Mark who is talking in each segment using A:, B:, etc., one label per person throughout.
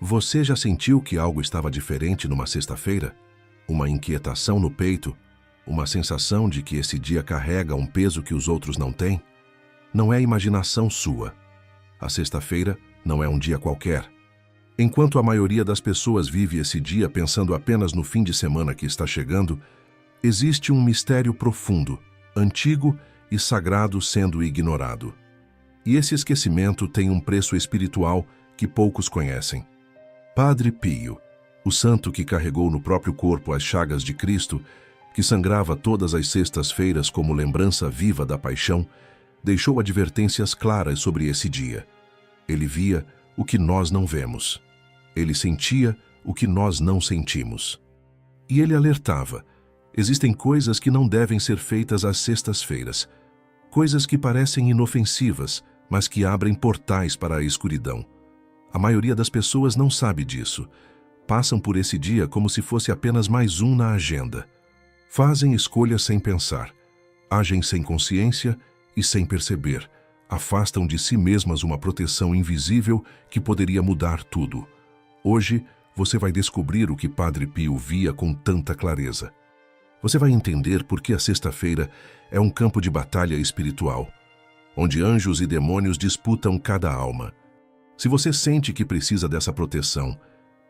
A: Você já sentiu que algo estava diferente numa sexta-feira? Uma inquietação no peito? Uma sensação de que esse dia carrega um peso que os outros não têm? Não é imaginação sua. A sexta-feira não é um dia qualquer. Enquanto a maioria das pessoas vive esse dia pensando apenas no fim de semana que está chegando, existe um mistério profundo, antigo e sagrado sendo ignorado. E esse esquecimento tem um preço espiritual que poucos conhecem. Padre Pio, o santo que carregou no próprio corpo as chagas de Cristo, que sangrava todas as sextas-feiras como lembrança viva da paixão, deixou advertências claras sobre esse dia. Ele via o que nós não vemos. Ele sentia o que nós não sentimos. E ele alertava: existem coisas que não devem ser feitas às sextas-feiras, coisas que parecem inofensivas, mas que abrem portais para a escuridão. A maioria das pessoas não sabe disso. Passam por esse dia como se fosse apenas mais um na agenda. Fazem escolhas sem pensar, agem sem consciência e sem perceber. Afastam de si mesmas uma proteção invisível que poderia mudar tudo. Hoje, você vai descobrir o que Padre Pio via com tanta clareza. Você vai entender por que a sexta-feira é um campo de batalha espiritual, onde anjos e demônios disputam cada alma. Se você sente que precisa dessa proteção,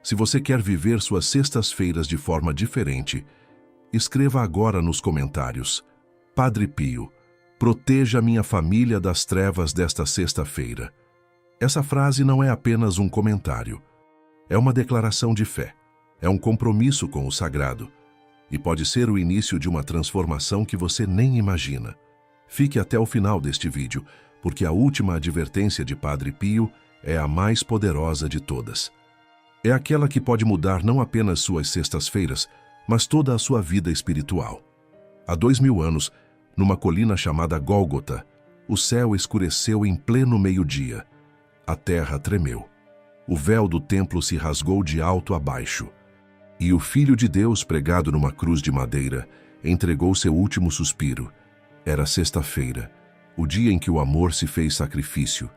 A: se você quer viver suas sextas-feiras de forma diferente, escreva agora nos comentários: Padre Pio, proteja minha família das trevas desta sexta-feira. Essa frase não é apenas um comentário. É uma declaração de fé. É um compromisso com o sagrado. E pode ser o início de uma transformação que você nem imagina. Fique até o final deste vídeo, porque a última advertência de Padre Pio é a mais poderosa de todas. É aquela que pode mudar não apenas suas sextas-feiras, mas toda a sua vida espiritual. Há 2000 anos, numa colina chamada Gólgota, o céu escureceu em pleno meio-dia. A terra tremeu. O véu do templo se rasgou de alto a baixo. E o Filho de Deus, pregado numa cruz de madeira, entregou seu último suspiro. Era sexta-feira, o dia em que o amor se fez sacrifício,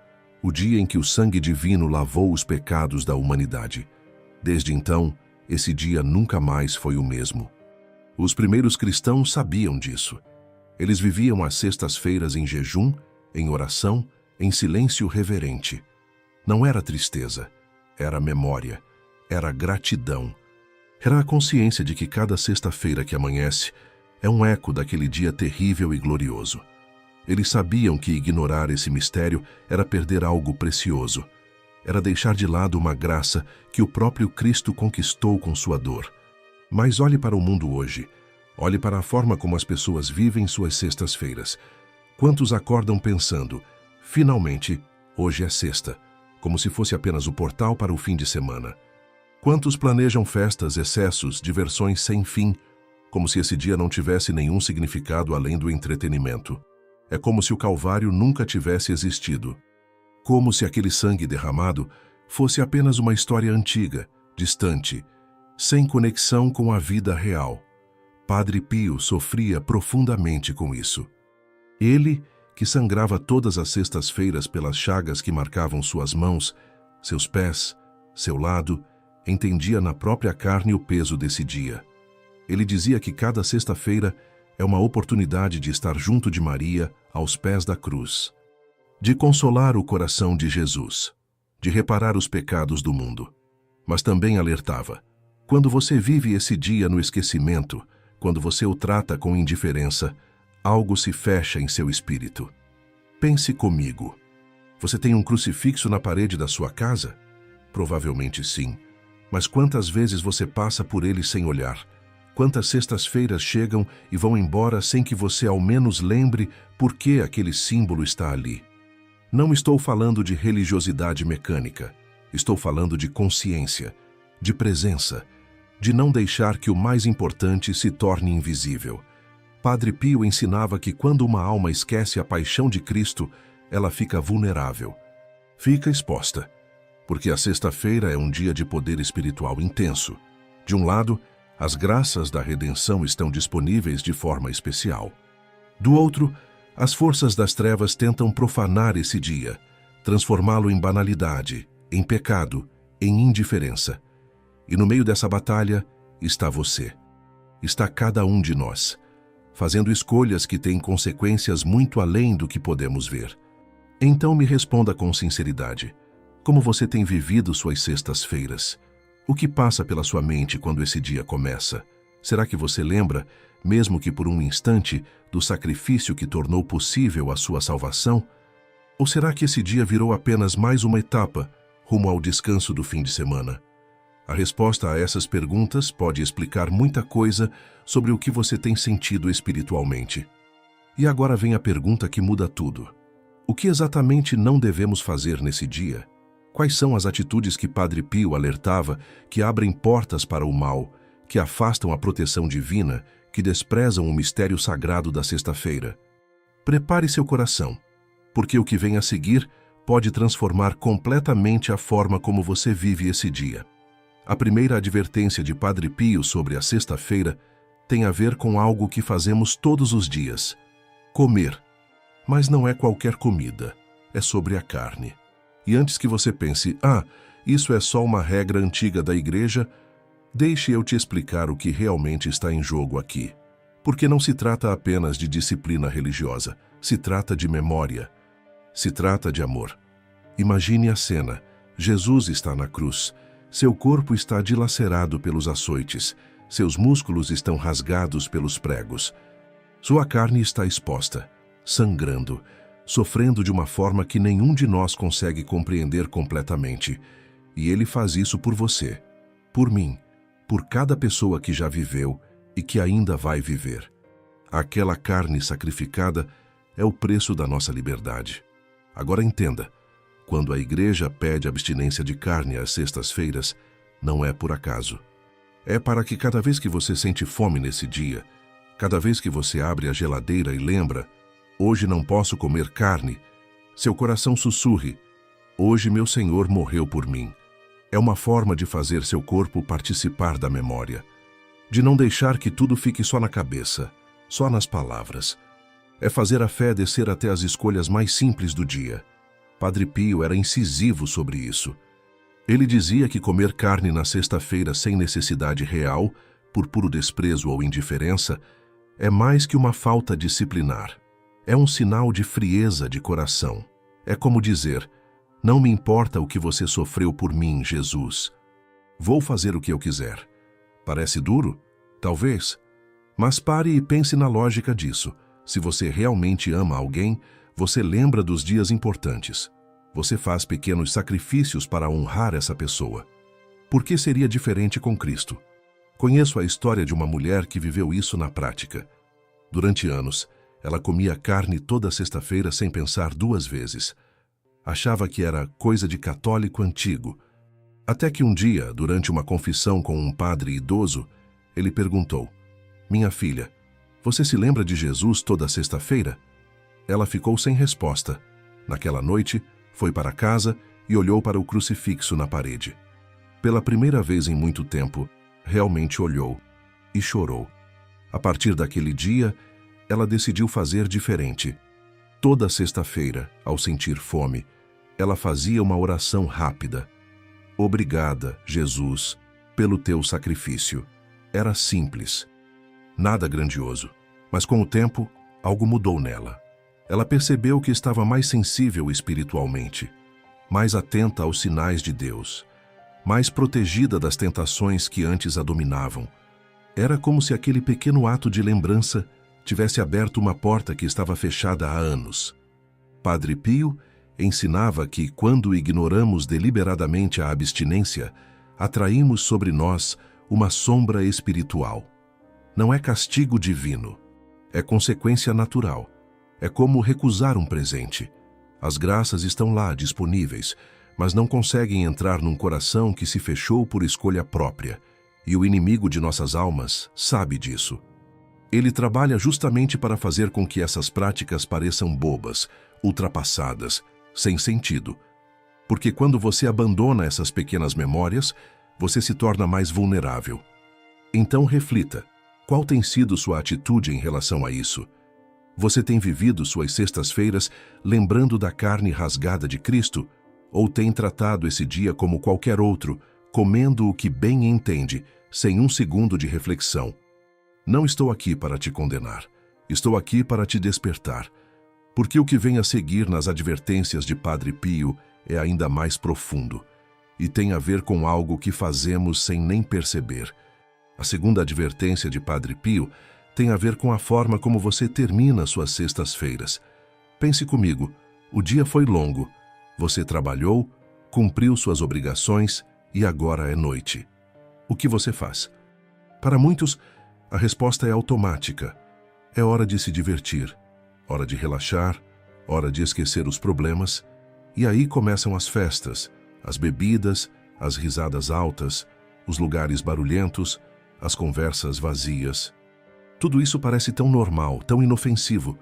A: o dia em que o sangue divino lavou os pecados da humanidade. Desde então, esse dia nunca mais foi o mesmo. Os primeiros cristãos sabiam disso. Eles viviam as sextas-feiras em jejum, em oração, em silêncio reverente. Não era tristeza, era memória, era gratidão. Era a consciência de que cada sexta-feira que amanhece é um eco daquele dia terrível e glorioso. Eles sabiam que ignorar esse mistério era perder algo precioso. Era deixar de lado uma graça que o próprio Cristo conquistou com sua dor. Mas olhe para o mundo hoje. Olhe para a forma como as pessoas vivem suas sextas-feiras. Quantos acordam pensando: finalmente, hoje é sexta, como se fosse apenas o portal para o fim de semana. Quantos planejam festas, excessos, diversões sem fim, como se esse dia não tivesse nenhum significado além do entretenimento. É como se o Calvário nunca tivesse existido. Como se aquele sangue derramado fosse apenas uma história antiga, distante, sem conexão com a vida real. Padre Pio sofria profundamente com isso. Ele, que sangrava todas as sextas-feiras pelas chagas que marcavam suas mãos, seus pés, seu lado, entendia na própria carne o peso desse dia. Ele dizia que cada sexta-feira é uma oportunidade de estar junto de Maria aos pés da cruz, de consolar o coração de Jesus, de reparar os pecados do mundo. Mas também alertava: quando você vive esse dia no esquecimento, quando você o trata com indiferença, algo se fecha em seu espírito. Pense comigo. Você tem um crucifixo na parede da sua casa? Provavelmente sim. Mas quantas vezes você passa por ele sem olhar? Quantas sextas-feiras chegam e vão embora sem que você ao menos lembre por que aquele símbolo está ali? Não estou falando de religiosidade mecânica. Estou falando de consciência, de presença, de não deixar que o mais importante se torne invisível. Padre Pio ensinava que quando uma alma esquece a paixão de Cristo, ela fica vulnerável. Fica exposta. Porque a sexta-feira é um dia de poder espiritual intenso. De um lado, as graças da redenção estão disponíveis de forma especial. Do outro, as forças das trevas tentam profanar esse dia, transformá-lo em banalidade, em pecado, em indiferença. E no meio dessa batalha está você. Está cada um de nós, fazendo escolhas que têm consequências muito além do que podemos ver. Então me responda com sinceridade. Como você tem vivido suas sextas-feiras? O que passa pela sua mente quando esse dia começa? Será que você lembra, mesmo que por um instante, do sacrifício que tornou possível a sua salvação? Ou será que esse dia virou apenas mais uma etapa rumo ao descanso do fim de semana? A resposta a essas perguntas pode explicar muita coisa sobre o que você tem sentido espiritualmente. E agora vem a pergunta que muda tudo. O que exatamente não devemos fazer nesse dia? Quais são as atitudes que Padre Pio alertava que abrem portas para o mal, que afastam a proteção divina, que desprezam o mistério sagrado da sexta-feira? Prepare seu coração, porque o que vem a seguir pode transformar completamente a forma como você vive esse dia. A primeira advertência de Padre Pio sobre a sexta-feira tem a ver com algo que fazemos todos os dias: comer. Mas não é qualquer comida, é sobre a carne. E antes que você pense, isso é só uma regra antiga da igreja, deixe eu te explicar o que realmente está em jogo aqui. Porque não se trata apenas de disciplina religiosa, se trata de memória, se trata de amor. Imagine a cena: Jesus está na cruz, seu corpo está dilacerado pelos açoites, seus músculos estão rasgados pelos pregos, sua carne está exposta, sangrando, sofrendo de uma forma que nenhum de nós consegue compreender completamente. E ele faz isso por você, por mim, por cada pessoa que já viveu e que ainda vai viver. Aquela carne sacrificada é o preço da nossa liberdade. Agora entenda, quando a igreja pede abstinência de carne às sextas-feiras, não é por acaso. É para que cada vez que você sente fome nesse dia, cada vez que você abre a geladeira e lembra: hoje não posso comer carne, seu coração sussurre: hoje meu Senhor morreu por mim. É uma forma de fazer seu corpo participar da memória, de não deixar que tudo fique só na cabeça, só nas palavras. É fazer a fé descer até as escolhas mais simples do dia. Padre Pio era incisivo sobre isso. Ele dizia que comer carne na sexta-feira sem necessidade real, por puro desprezo ou indiferença, é mais que uma falta disciplinar. É um sinal de frieza de coração. É como dizer: não me importa o que você sofreu por mim, Jesus. Vou fazer o que eu quiser. Parece duro? Talvez. Mas pare e pense na lógica disso. Se você realmente ama alguém, você lembra dos dias importantes. Você faz pequenos sacrifícios para honrar essa pessoa. Por que seria diferente com Cristo? Conheço a história de uma mulher que viveu isso na prática. Durante anos, ela comia carne toda sexta-feira sem pensar duas vezes. Achava que era coisa de católico antigo. Até que um dia, durante uma confissão com um padre idoso, ele perguntou: minha filha, você se lembra de Jesus toda sexta-feira? Ela ficou sem resposta. Naquela noite, foi para casa e olhou para o crucifixo na parede. Pela primeira vez em muito tempo, realmente olhou e chorou. A partir daquele dia, ela decidiu fazer diferente. Toda sexta-feira, ao sentir fome, ela fazia uma oração rápida. Obrigada, Jesus, pelo teu sacrifício. Era simples, nada grandioso, mas com o tempo, algo mudou nela. Ela percebeu que estava mais sensível espiritualmente, mais atenta aos sinais de Deus, mais protegida das tentações que antes a dominavam. Era como se aquele pequeno ato de lembrança tivesse aberto uma porta que estava fechada há anos. Padre Pio ensinava que, quando ignoramos deliberadamente a abstinência, atraímos sobre nós uma sombra espiritual. Não é castigo divino, é consequência natural. É como recusar um presente. As graças estão lá, disponíveis, mas não conseguem entrar num coração que se fechou por escolha própria, e o inimigo de nossas almas sabe disso. Ele trabalha justamente para fazer com que essas práticas pareçam bobas, ultrapassadas, sem sentido. Porque quando você abandona essas pequenas memórias, você se torna mais vulnerável. Então reflita, qual tem sido sua atitude em relação a isso? Você tem vivido suas sextas-feiras lembrando da carne rasgada de Cristo? Ou tem tratado esse dia como qualquer outro, comendo o que bem entende, sem um segundo de reflexão? Não estou aqui para te condenar. Estou aqui para te despertar. Porque o que vem a seguir nas advertências de Padre Pio é ainda mais profundo e tem a ver com algo que fazemos sem nem perceber. A segunda advertência de Padre Pio tem a ver com a forma como você termina suas sextas-feiras. Pense comigo, o dia foi longo, você trabalhou, cumpriu suas obrigações e agora é noite. O que você faz? Para muitos, a resposta é automática. É hora de se divertir, hora de relaxar, hora de esquecer os problemas, e aí começam as festas, as bebidas, as risadas altas, os lugares barulhentos, as conversas vazias. Tudo isso parece tão normal, tão inofensivo,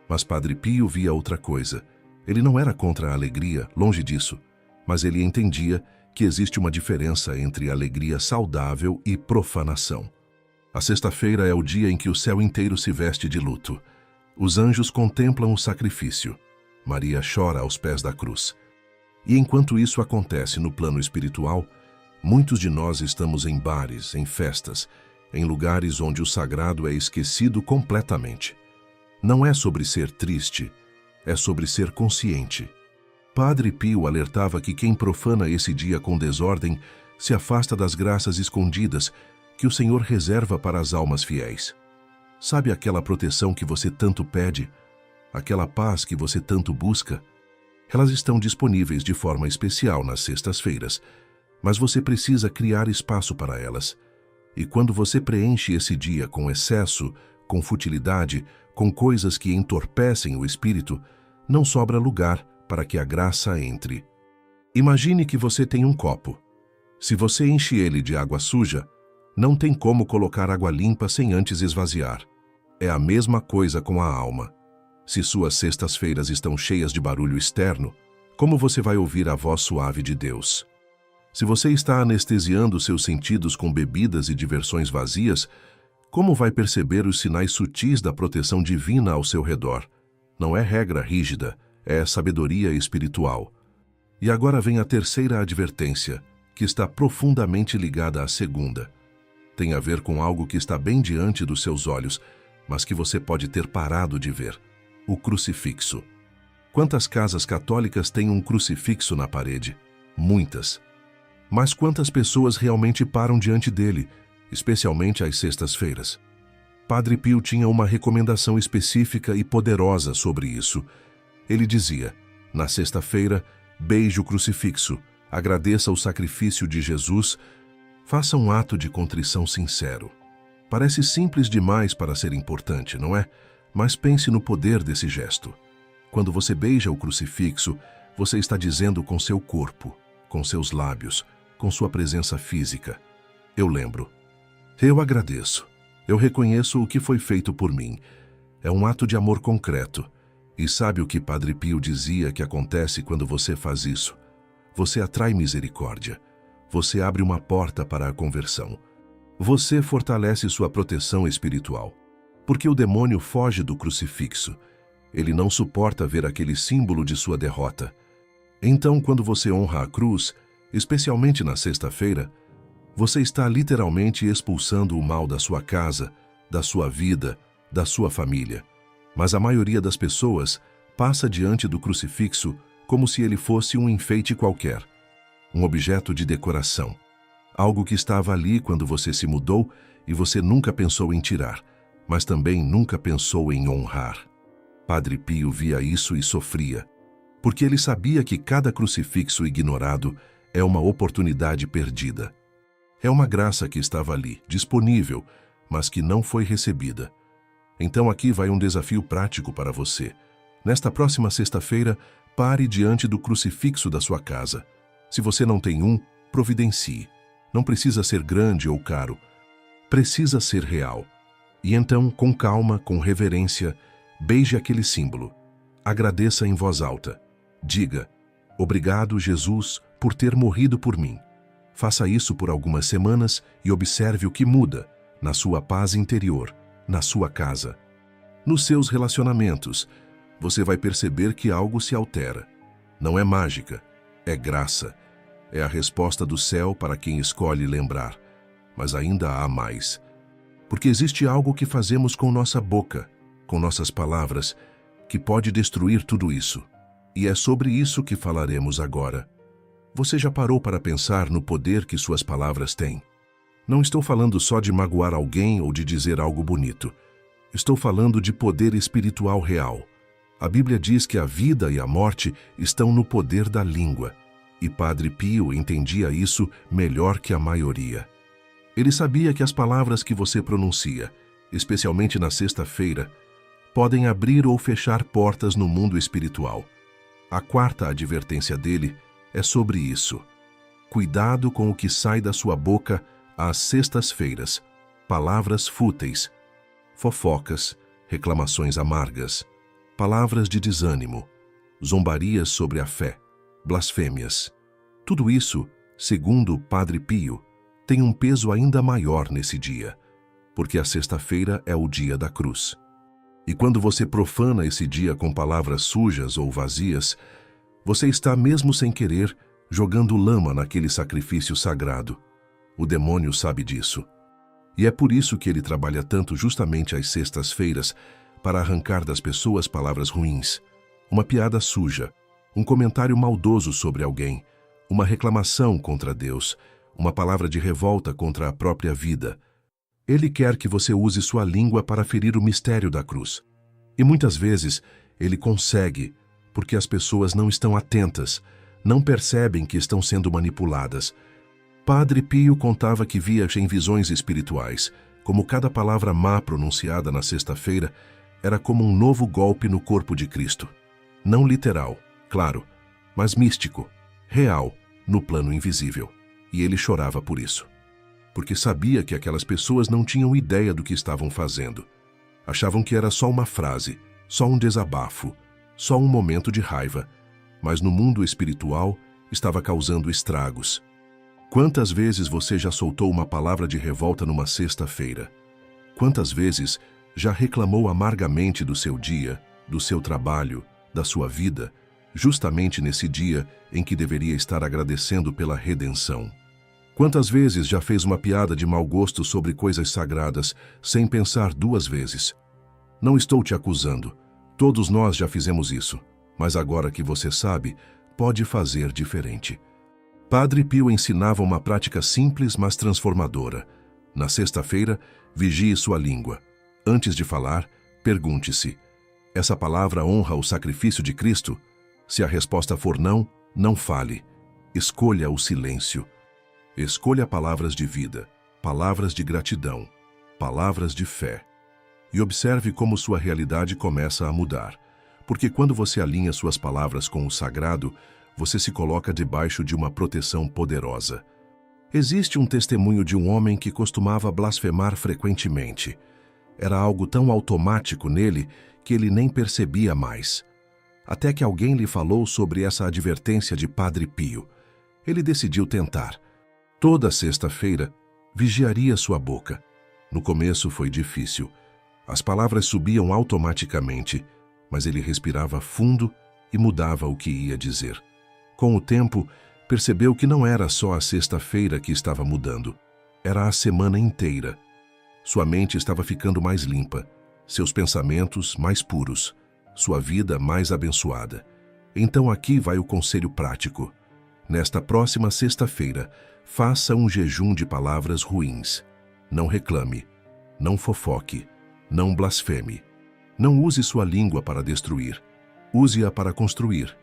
A: mas Padre Pio via outra coisa. Ele não era contra a alegria, longe disso, mas ele entendia que existe uma diferença entre alegria saudável e profanação. A sexta-feira é o dia em que o céu inteiro se veste de luto. Os anjos contemplam o sacrifício. Maria chora aos pés da cruz. E enquanto isso acontece no plano espiritual, muitos de nós estamos em bares, em festas, em lugares onde o sagrado é esquecido completamente. Não é sobre ser triste, é sobre ser consciente. Padre Pio alertava que quem profana esse dia com desordem se afasta das graças escondidas que o Senhor reserva para as almas fiéis. Sabe aquela proteção que você tanto pede? Aquela paz que você tanto busca? Elas estão disponíveis de forma especial nas sextas-feiras, mas você precisa criar espaço para elas. E quando você preenche esse dia com excesso, com futilidade, com coisas que entorpecem o espírito, não sobra lugar para que a graça entre. Imagine que você tem um copo. Se você enche ele de água suja, não tem como colocar água limpa sem antes esvaziar. É a mesma coisa com a alma. Se suas sextas-feiras estão cheias de barulho externo, como você vai ouvir a voz suave de Deus? Se você está anestesiando seus sentidos com bebidas e diversões vazias, como vai perceber os sinais sutis da proteção divina ao seu redor? Não é regra rígida, é sabedoria espiritual. E agora vem a terceira advertência, que está profundamente ligada à segunda. Tem a ver com algo que está bem diante dos seus olhos, mas que você pode ter parado de ver: o crucifixo. Quantas casas católicas têm um crucifixo na parede? Muitas. Mas quantas pessoas realmente param diante dele, especialmente às sextas-feiras? Padre Pio tinha uma recomendação específica e poderosa sobre isso. Ele dizia: na sexta-feira, beije o crucifixo, agradeça o sacrifício de Jesus, faça um ato de contrição sincero. Parece simples demais para ser importante, não é? Mas pense no poder desse gesto. Quando você beija o crucifixo, você está dizendo com seu corpo, com seus lábios, com sua presença física: eu lembro. Eu agradeço. Eu reconheço o que foi feito por mim. É um ato de amor concreto. E sabe o que Padre Pio dizia que acontece quando você faz isso? Você atrai misericórdia. Você abre uma porta para a conversão. Você fortalece sua proteção espiritual. Porque o demônio foge do crucifixo. Ele não suporta ver aquele símbolo de sua derrota. Então, quando você honra a cruz, especialmente na sexta-feira, você está literalmente expulsando o mal da sua casa, da sua vida, da sua família. Mas a maioria das pessoas passa diante do crucifixo como se ele fosse um enfeite qualquer, um objeto de decoração, algo que estava ali quando você se mudou e você nunca pensou em tirar, mas também nunca pensou em honrar. Padre Pio via isso e sofria, porque ele sabia que cada crucifixo ignorado é uma oportunidade perdida. É uma graça que estava ali, disponível, mas que não foi recebida. Então aqui vai um desafio prático para você. Nesta próxima sexta-feira, pare diante do crucifixo da sua casa. Se você não tem um, providencie. Não precisa ser grande ou caro. Precisa ser real. E então, com calma, com reverência, beije aquele símbolo. Agradeça em voz alta. Diga: obrigado, Jesus, por ter morrido por mim. Faça isso por algumas semanas e observe o que muda na sua paz interior, na sua casa. Nos seus relacionamentos, você vai perceber que algo se altera. Não é mágica, É graça. É a resposta do céu para quem escolhe lembrar. Mas ainda há mais. Porque existe algo que fazemos com nossa boca, com nossas palavras, que pode destruir tudo isso. E é sobre isso que falaremos agora. Você já parou para pensar no poder que suas palavras têm? Não estou falando só de magoar alguém ou de dizer algo bonito. Estou falando de poder espiritual real. A Bíblia diz que a vida e a morte estão no poder da língua. E Padre Pio entendia isso melhor que a maioria. Ele sabia que as palavras que você pronuncia, especialmente na sexta-feira, podem abrir ou fechar portas no mundo espiritual. A quarta advertência dele é sobre isso. Cuidado com o que sai da sua boca às sextas-feiras, palavras fúteis, fofocas, reclamações amargas, palavras de desânimo, zombarias sobre a fé, blasfêmias. Tudo isso, segundo Padre Pio, tem um peso ainda maior nesse dia, porque a sexta-feira é o dia da cruz. E quando você profana esse dia com palavras sujas ou vazias, você está, mesmo sem querer, jogando lama naquele sacrifício sagrado. O demônio sabe disso. E é por isso que ele trabalha tanto justamente às sextas-feiras para arrancar das pessoas palavras ruins, uma piada suja, um comentário maldoso sobre alguém, uma reclamação contra Deus, uma palavra de revolta contra a própria vida. Ele quer que você use sua língua para ferir o mistério da cruz. E muitas vezes ele consegue, porque as pessoas não estão atentas, não percebem que estão sendo manipuladas. Padre Pio contava que via em visões espirituais, como cada palavra má pronunciada na sexta-feira era como um novo golpe no corpo de Cristo. Não literal, claro, mas místico, real, no plano invisível. E ele chorava por isso. Porque sabia que aquelas pessoas não tinham ideia do que estavam fazendo. Achavam que era só uma frase, só um desabafo, só um momento de raiva, mas no mundo espiritual estava causando estragos. Quantas vezes você já soltou uma palavra de revolta numa sexta-feira? Quantas vezes já reclamou amargamente do seu dia, do seu trabalho, da sua vida, justamente nesse dia em que deveria estar agradecendo pela redenção? Quantas vezes já fez uma piada de mau gosto sobre coisas sagradas, sem pensar duas vezes? Não estou te acusando. Todos nós já fizemos isso. Mas agora que você sabe, pode fazer diferente. Padre Pio ensinava uma prática simples, mas transformadora. Na sexta-feira, vigie sua língua. Antes de falar, pergunte-se: essa palavra honra o sacrifício de Cristo? Se a resposta for não, não fale. Escolha o silêncio. Escolha palavras de vida, palavras de gratidão, palavras de fé. E observe como sua realidade começa a mudar. Porque quando você alinha suas palavras com o sagrado, você se coloca debaixo de uma proteção poderosa. Existe um testemunho de um homem que costumava blasfemar frequentemente. Era algo tão automático nele que ele nem percebia mais. Até que alguém lhe falou sobre essa advertência de Padre Pio. Ele decidiu tentar. Toda sexta-feira, vigiaria sua boca. No começo foi difícil. As palavras subiam automaticamente, mas ele respirava fundo e mudava o que ia dizer. Com o tempo, percebeu que não era só a sexta-feira que estava mudando. Era a semana inteira. Sua mente estava ficando mais limpa, seus pensamentos mais puros, sua vida mais abençoada. Então aqui vai o conselho prático. Nesta próxima sexta-feira, faça um jejum de palavras ruins. Não reclame, não fofoque, não blasfeme. Não use sua língua para destruir. Use-a para construir,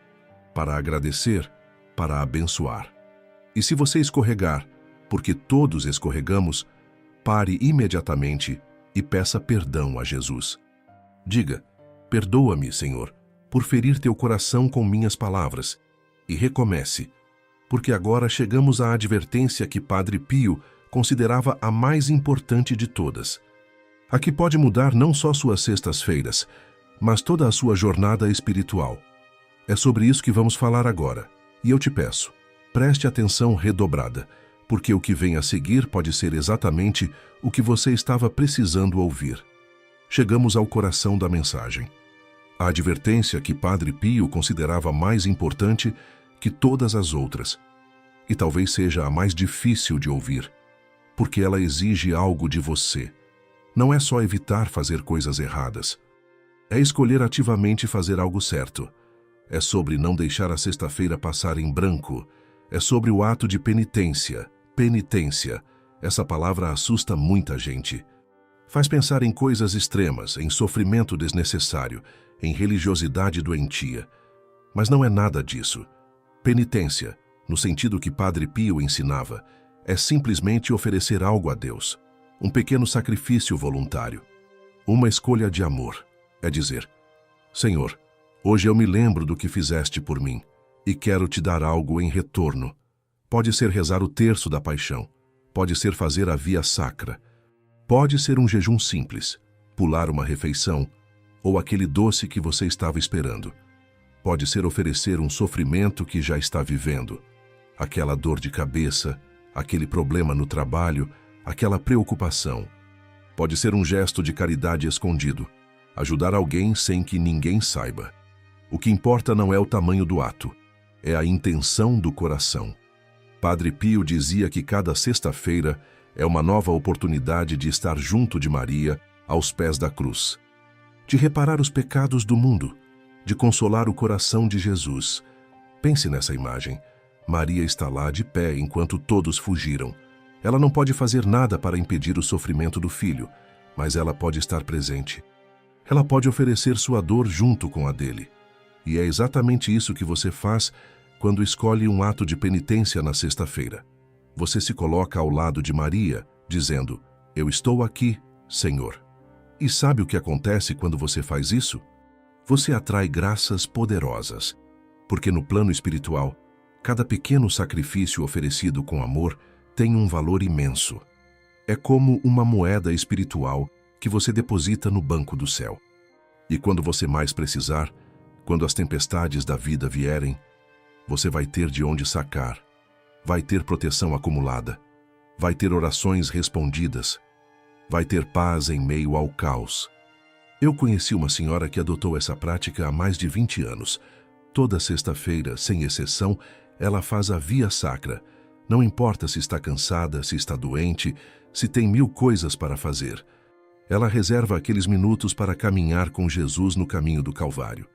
A: para agradecer, para abençoar. E se você escorregar, porque todos escorregamos, pare imediatamente e peça perdão a Jesus. Diga: perdoa-me, Senhor, por ferir teu coração com minhas palavras. E recomece, porque agora chegamos à advertência que Padre Pio considerava a mais importante de todas. A que pode mudar não só suas sextas-feiras, mas toda a sua jornada espiritual. É sobre isso que vamos falar agora. E eu te peço, preste atenção redobrada, porque o que vem a seguir pode ser exatamente o que você estava precisando ouvir. Chegamos ao coração da mensagem. A advertência que Padre Pio considerava mais importante que todas as outras. E talvez seja a mais difícil de ouvir, porque ela exige algo de você. Não é só evitar fazer coisas erradas. É escolher ativamente fazer algo certo. É sobre não deixar a sexta-feira passar em branco. É sobre o ato de penitência. Penitência. Essa palavra assusta muita gente. Faz pensar em coisas extremas, em sofrimento desnecessário, em religiosidade doentia. Mas não é nada disso. Penitência, no sentido que Padre Pio ensinava, é simplesmente oferecer algo a Deus. Um pequeno sacrifício voluntário. Uma escolha de amor. É dizer: Senhor, hoje eu me lembro do que fizeste por mim e quero te dar algo em retorno. Pode ser rezar o terço da paixão. Pode ser fazer a via sacra. Pode ser um jejum simples, pular uma refeição ou aquele doce que você estava esperando. Pode ser oferecer um sofrimento que já está vivendo. Aquela dor de cabeça, aquele problema no trabalho, aquela preocupação. Pode ser um gesto de caridade escondido. Ajudar alguém sem que ninguém saiba. O que importa não é o tamanho do ato, é a intenção do coração. Padre Pio dizia que cada sexta-feira é uma nova oportunidade de estar junto de Maria, aos pés da cruz. De reparar os pecados do mundo, de consolar o coração de Jesus. Pense nessa imagem. Maria está lá de pé enquanto todos fugiram. Ela não pode fazer nada para impedir o sofrimento do filho, mas ela pode estar presente. Ela pode oferecer sua dor junto com a dele. E é exatamente isso que você faz quando escolhe um ato de penitência na sexta-feira. Você se coloca ao lado de Maria, dizendo: Eu estou aqui, Senhor. E sabe o que acontece quando você faz isso? Você atrai graças poderosas, porque no plano espiritual, cada pequeno sacrifício oferecido com amor tem um valor imenso. É como uma moeda espiritual que você deposita no banco do céu. E quando você mais precisar, quando as tempestades da vida vierem, você vai ter de onde sacar, vai ter proteção acumulada, vai ter orações respondidas, vai ter paz em meio ao caos. Eu conheci uma senhora que adotou essa prática há mais de 20 anos. Toda sexta-feira, sem exceção, ela faz a via sacra. Não importa se está cansada, se está doente, se tem 1000 coisas para fazer. Ela reserva aqueles minutos para caminhar com Jesus no caminho do Calvário.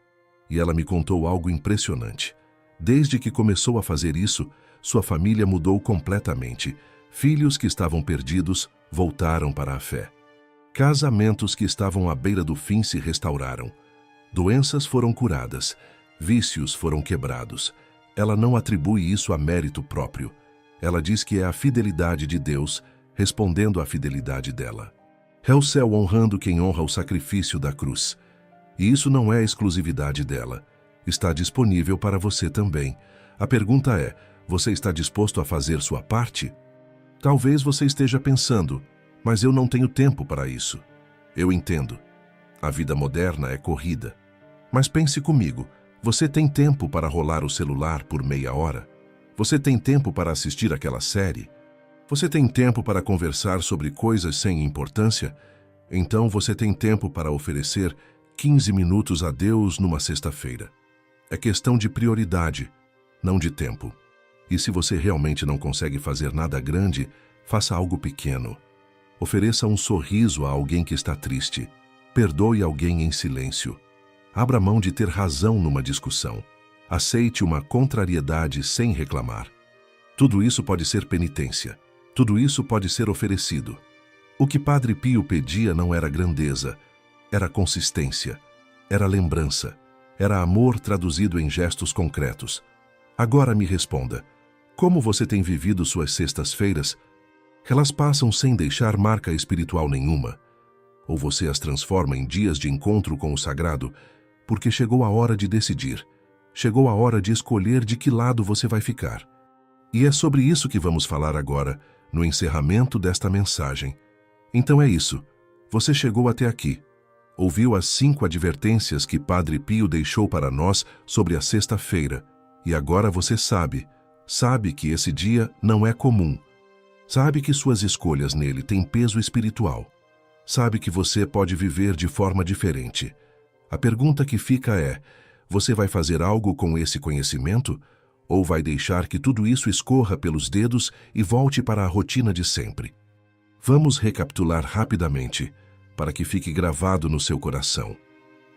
A: E ela me contou algo impressionante. Desde que começou a fazer isso, sua família mudou completamente. Filhos que estavam perdidos voltaram para a fé. Casamentos que estavam à beira do fim se restauraram. Doenças foram curadas. Vícios foram quebrados. Ela não atribui isso a mérito próprio. Ela diz que é a fidelidade de Deus respondendo à fidelidade dela. É o céu honrando quem honra o sacrifício da cruz. E isso não é exclusividade dela. Está disponível para você também. A pergunta é: você está disposto a fazer sua parte? Talvez você esteja pensando: mas eu não tenho tempo para isso. Eu entendo. A vida moderna é corrida. Mas pense comigo, você tem tempo para rolar o celular por meia hora? Você tem tempo para assistir aquela série? Você tem tempo para conversar sobre coisas sem importância? Então você tem tempo para oferecer 15 minutos a Deus numa sexta-feira. É questão de prioridade, não de tempo. E se você realmente não consegue fazer nada grande, faça algo pequeno. Ofereça um sorriso a alguém que está triste. Perdoe alguém em silêncio. Abra mão de ter razão numa discussão. Aceite uma contrariedade sem reclamar. Tudo isso pode ser penitência. Tudo isso pode ser oferecido. O que Padre Pio pedia não era grandeza, era consistência, era lembrança, era amor traduzido em gestos concretos. Agora me responda, como você tem vivido suas sextas-feiras? Elas passam sem deixar marca espiritual nenhuma? Ou você as transforma em dias de encontro com o sagrado, porque chegou a hora de decidir, chegou a hora de escolher de que lado você vai ficar? E é sobre isso que vamos falar agora, no encerramento desta mensagem. Então é isso. Você chegou até aqui. Ouviu as 5 advertências que Padre Pio deixou para nós sobre a sexta-feira. E agora você sabe que esse dia não é comum. Sabe que suas escolhas nele têm peso espiritual. Sabe que você pode viver de forma diferente. A pergunta que fica é: você vai fazer algo com esse conhecimento? Ou vai deixar que tudo isso escorra pelos dedos e volte para a rotina de sempre? Vamos recapitular rapidamente, para que fique gravado no seu coração.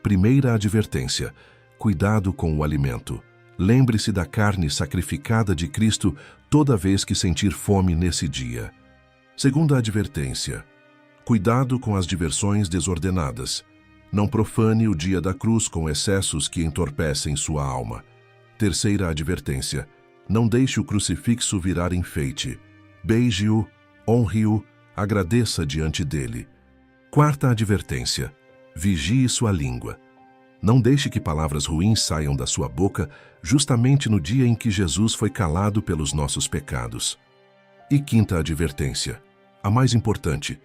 A: Primeira advertência: cuidado com o alimento. Lembre-se da carne sacrificada de Cristo toda vez que sentir fome nesse dia. Segunda advertência: cuidado com as diversões desordenadas. Não profane o dia da cruz com excessos que entorpecem sua alma. Terceira advertência: não deixe o crucifixo virar enfeite. Beije-o, honre-o, agradeça diante dele. Quarta advertência: vigie sua língua. Não deixe que palavras ruins saiam da sua boca justamente no dia em que Jesus foi calado pelos nossos pecados. E quinta advertência, a mais importante: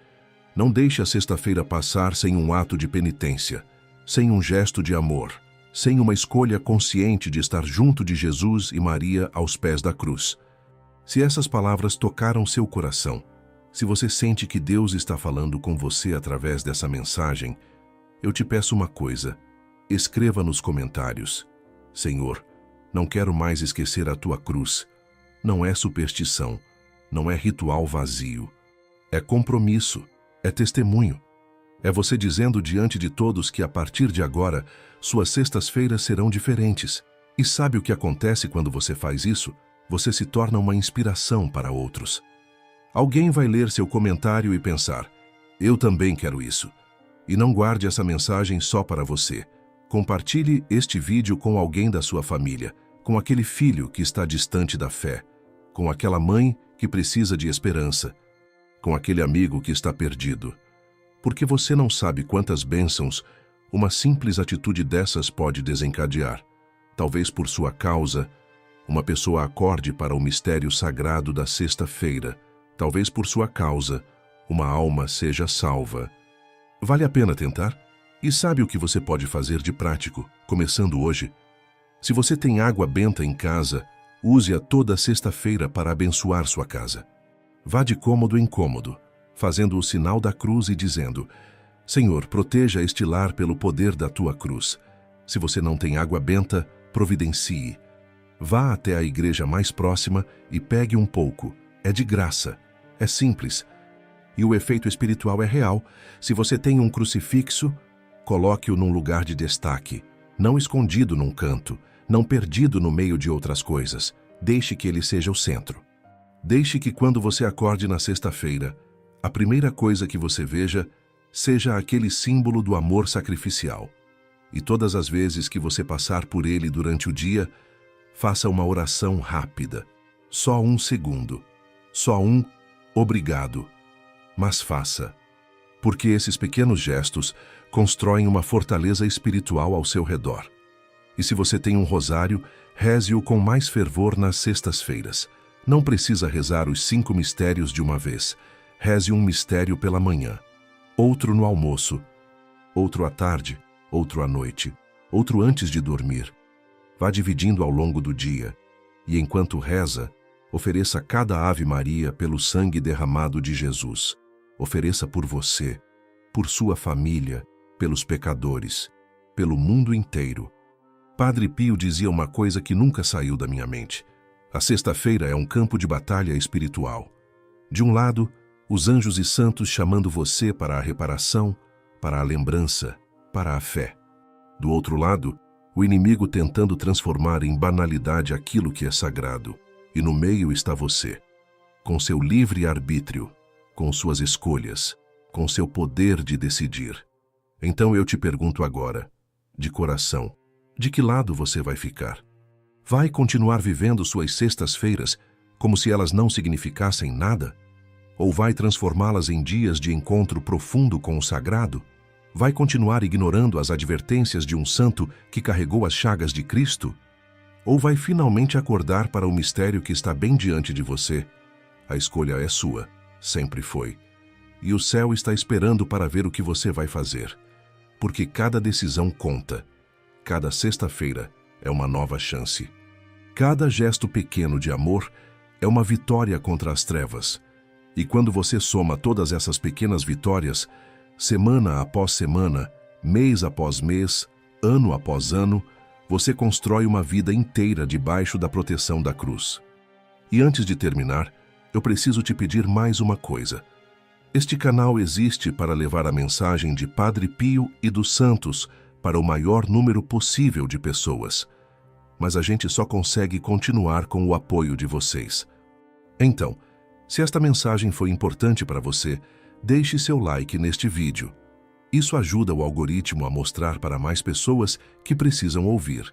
A: não deixe a sexta-feira passar sem um ato de penitência, sem um gesto de amor, sem uma escolha consciente de estar junto de Jesus e Maria aos pés da cruz. Se essas palavras tocaram seu coração, se você sente que Deus está falando com você através dessa mensagem, eu te peço uma coisa: escreva nos comentários: Senhor, não quero mais esquecer a tua cruz. Não é superstição, não é ritual vazio. É compromisso, é testemunho. É você dizendo diante de todos que a partir de agora, suas sextas-feiras serão diferentes. E sabe o que acontece quando você faz isso? Você se torna uma inspiração para outros. Alguém vai ler seu comentário e pensar: eu também quero isso. E não guarde essa mensagem só para você. Compartilhe este vídeo com alguém da sua família, com aquele filho que está distante da fé, com aquela mãe que precisa de esperança, com aquele amigo que está perdido. Porque você não sabe quantas bênçãos uma simples atitude dessas pode desencadear. Talvez por sua causa, uma pessoa acorde para o mistério sagrado da sexta-feira. Talvez por sua causa, uma alma seja salva. Vale a pena tentar? E sabe o que você pode fazer de prático, começando hoje? Se você tem água benta em casa, use-a toda sexta-feira para abençoar sua casa. Vá de cômodo em cômodo, fazendo o sinal da cruz e dizendo: Senhor, proteja este lar pelo poder da tua cruz. Se você não tem água benta, providencie. Vá até a igreja mais próxima e pegue um pouco. É de graça. É simples. E o efeito espiritual é real. Se você tem um crucifixo, coloque-o num lugar de destaque, não escondido num canto, não perdido no meio de outras coisas. Deixe que ele seja o centro. Deixe que quando você acorde na sexta-feira, a primeira coisa que você veja seja aquele símbolo do amor sacrificial. E todas as vezes que você passar por ele durante o dia, faça uma oração rápida. Só 1 segundo. Só um obrigado. Mas faça. Porque esses pequenos gestos constroem uma fortaleza espiritual ao seu redor. E se você tem um rosário, reze-o com mais fervor nas sextas-feiras. Não precisa rezar os 5 mistérios de uma vez. Reze um mistério pela manhã, outro no almoço, outro à tarde, outro à noite, outro antes de dormir. Vá dividindo ao longo do dia. E enquanto reza, ofereça cada Ave Maria pelo sangue derramado de Jesus. Ofereça por você, por sua família, pelos pecadores, pelo mundo inteiro. Padre Pio dizia uma coisa que nunca saiu da minha mente. A sexta-feira é um campo de batalha espiritual. De um lado, os anjos e santos chamando você para a reparação, para a lembrança, para a fé. Do outro lado, o inimigo tentando transformar em banalidade aquilo que é sagrado. E no meio está você, com seu livre arbítrio, com suas escolhas, com seu poder de decidir. Então eu te pergunto agora, de coração, de que lado você vai ficar? Vai continuar vivendo suas sextas-feiras como se elas não significassem nada? Ou vai transformá-las em dias de encontro profundo com o sagrado? Vai continuar ignorando as advertências de um santo que carregou as chagas de Cristo? Ou vai finalmente acordar para o mistério que está bem diante de você? A escolha é sua, sempre foi. E o céu está esperando para ver o que você vai fazer. Porque cada decisão conta. Cada sexta-feira é uma nova chance. Cada gesto pequeno de amor é uma vitória contra as trevas. E quando você soma todas essas pequenas vitórias, semana após semana, mês após mês, ano após ano, você constrói uma vida inteira debaixo da proteção da cruz. E antes de terminar, eu preciso te pedir mais uma coisa. Este canal existe para levar a mensagem de Padre Pio e dos santos para o maior número possível de pessoas. Mas a gente só consegue continuar com o apoio de vocês. Então, se esta mensagem foi importante para você, deixe seu like neste vídeo. Isso ajuda o algoritmo a mostrar para mais pessoas que precisam ouvir.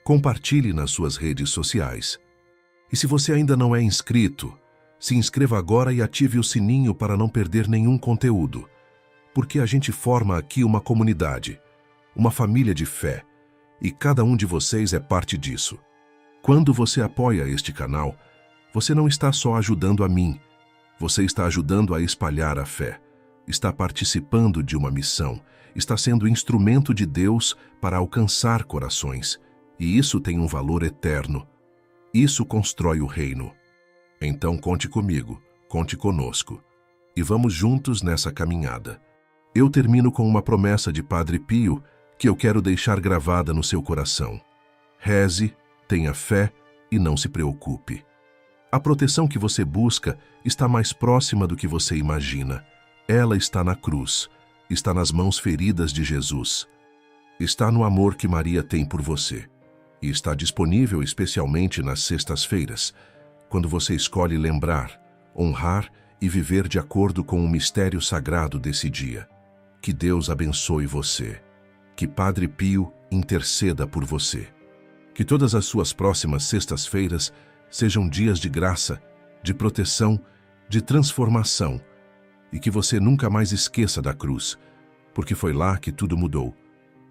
A: Compartilhe nas suas redes sociais. E se você ainda não é inscrito, se inscreva agora e ative o sininho para não perder nenhum conteúdo. Porque a gente forma aqui uma comunidade, uma família de fé, e cada um de vocês é parte disso. Quando você apoia este canal, você não está só ajudando a mim, você está ajudando a espalhar a fé, está participando de uma missão, está sendo instrumento de Deus para alcançar corações, e isso tem um valor eterno. Isso constrói o reino. Então conte comigo, conte conosco, e vamos juntos nessa caminhada. Eu termino com uma promessa de Padre Pio que eu quero deixar gravada no seu coração. Reze, tenha fé e não se preocupe. A proteção que você busca está mais próxima do que você imagina. Ela está na cruz, está nas mãos feridas de Jesus. Está no amor que Maria tem por você. E está disponível especialmente nas sextas-feiras, quando você escolhe lembrar, honrar e viver de acordo com o mistério sagrado desse dia. Que Deus abençoe você. Que Padre Pio interceda por você. Que todas as suas próximas sextas-feiras sejam dias de graça, de proteção, de transformação, e que você nunca mais esqueça da cruz, porque foi lá que tudo mudou.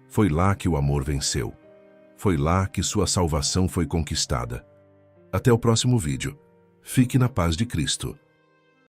A: Foi lá que o amor venceu. Foi lá que sua salvação foi conquistada. Até o próximo vídeo. Fique na paz de Cristo.